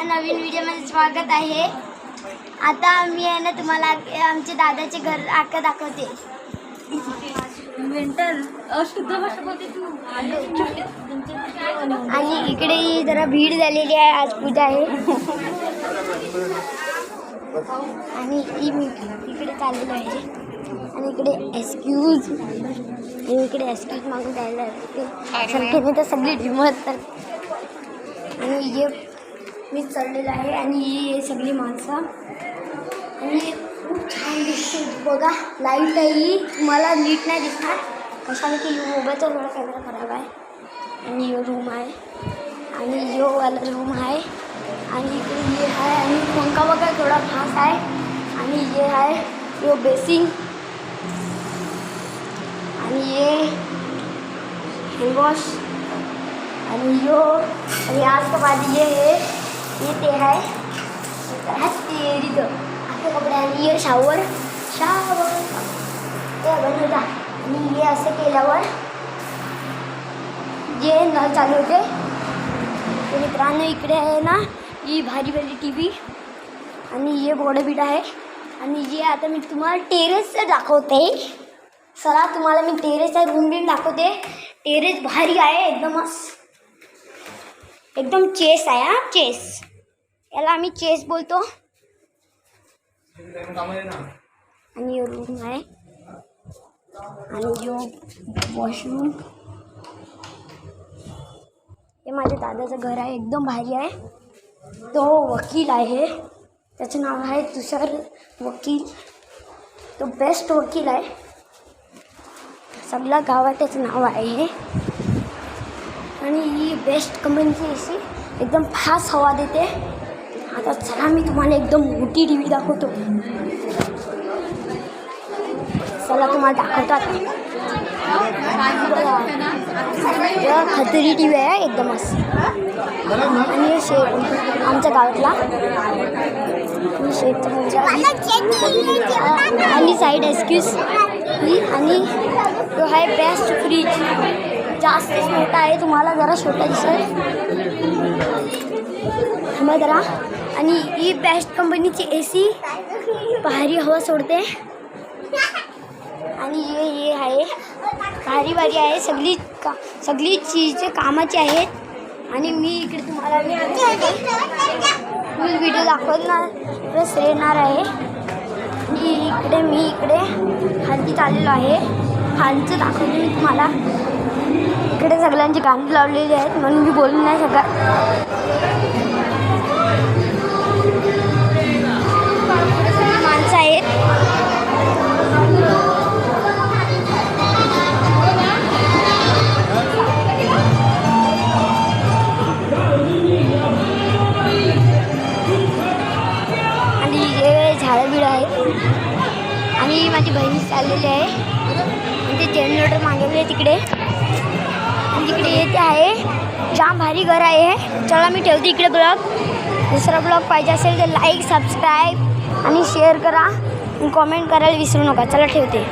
माझ्या नवीन व्हिडिओमध्ये स्वागत आहे। आता मी आहे ना तुम्हाला आमचे दादाचे घर आखं दाखवते। आणि इकडे जरा भीड झालेली आहे, आज पूजा आहे आणि इकडे चाललेलं आहे आणि इकडे एक्सक्यूज मागून द्यायला लागते तर सगळी ढिमतात आणि हे मी चढलेलं आहे आणि ही सगळी माणसं आणि खूप छान दिसते बघा। लाईट आहे मला नीट नाही दिसणार कशाला की मोबाईलचा थोडा कॅमेरा खराब आहे। आणि यो रूम आहे आणि यो वाला रूम आहे आणि इकडे हे आहे आणि पंखा बघा थोडा खास आहे आणि हे आहे यो बेसिंग आणि ये हँडवॉश आणि यो आणि आज बाजू ये ते आहे तिथं आपले कपडे आणि ये शावर ते बनवता आणि हे असं केल्यावर जे नळ चालू होते। तर मित्रांनो इकडे आहे ना ही भारी टी व्ही आणि हे बोर्डबीट आहे आणि जे आता मी तुम्हाला टेरेसचं दाखवते। चला तुम्हाला मी टेरेसचा रूम बिम दाखवते। टेरेस भारी आहे एकदम चेस आहे हा चेस, याला आम्ही चेस बोलतो। आणि यो रूम आहे आणि यो वॉशरूम, हे माझ्या दादाचं घर आहे एकदम भारी आहे। तो वकील आहे, त्याचं नाव आहे तुषार वकील, तो बेस्ट वकील आहे, सगळ्या गावात त्याचं नाव आहे। आणि ही बेस्ट कंपनीची एसी एकदम फास्ट हवा देते। आता चला मी तुम्हाला एकदम मोठी टी व्ही दाखवतो, चला तुम्हाला दाखवतात। खतरी टी व्ही आहे एकदम असं आणि शेत आमच्या गावातला आणि साईड एक्सक्यूज आणि तो आहे बेस्ट फ्रीज, जास्तच मोठा आहे, तुम्हाला जरा छोटा दिसेल मग जरा। आणि ही बेस्ट कंपनीची एसी भारी हवा सोडते आणि हे आहे भारी आहे, सगळी चीज कामाची आहेत। आणि मी इकडे तुम्हाला व्हिडिओ दाखवणार प्लस येणार आहे। आणि मी इकडे खालती चाललेलो आहे, खालचं दाखवते मी तुम्हाला। इकडे सगळ्यांची गाणी लावलेली आहेत म्हणून मी बोलून नाही शकत। माणसं आहेत आणि हे झाडं बिडं आहेत आणि माझी बहीण चाललेली आहे आणि ते जनरेटर मागवले तिकडे आणि तिकडे येते आहे, जाम भारी घर आहे। चला मी ठेवते इकडे ब्लॉग, दुसरा ब्लॉग पाहिजे असेल तर लाईक सबस्क्राईब आणि शेअर करा आणि कॉमेंट करायला विसरू नका। चला ठेवते।